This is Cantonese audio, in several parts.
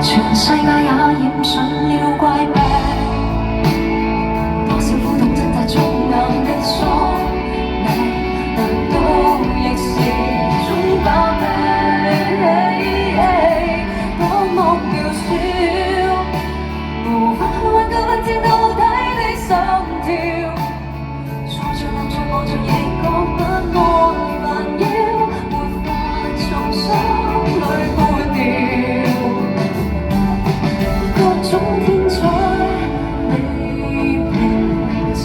全世界也染上了怪病，多少苦痛掙扎中硬的宿命，難道亦是種把柄？多麼渺小，無法挽救不知到底的心跳，坐着諗着望着亦覺不安煩擾，沒法從心裏抹掉。各種天災未平息，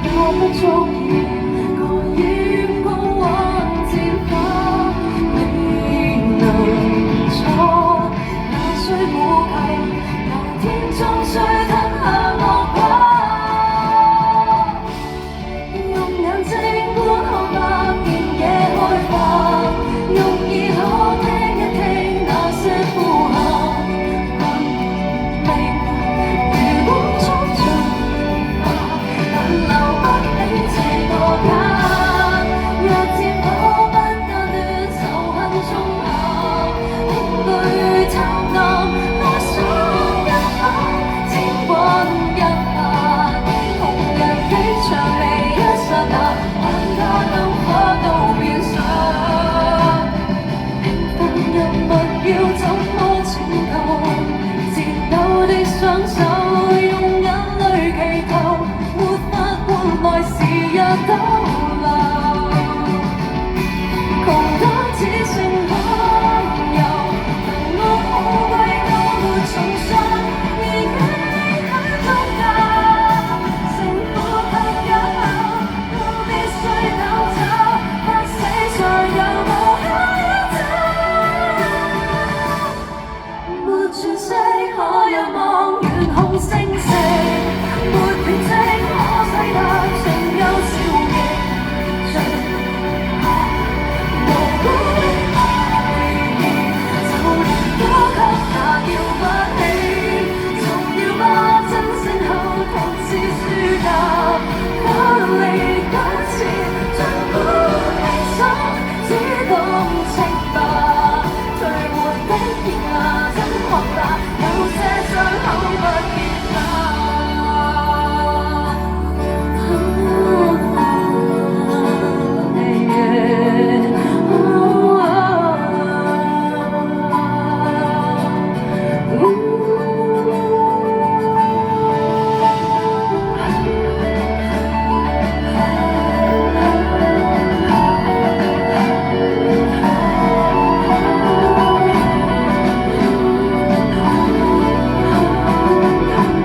也不足以蓋掩過往漸化未能錯，那需估計有天終須吞下惡果。用眼睛觀看百年野開花，用耳朵聽一聽那些呼喊。雙手用眼淚祈求，沒法換來時日倒流，窮得只剩溫柔，能我富貴都沒重信，年紀很足夠，成苦得一口，我必須抖走，不死才有無下一走，沒喘息可有望遠空星。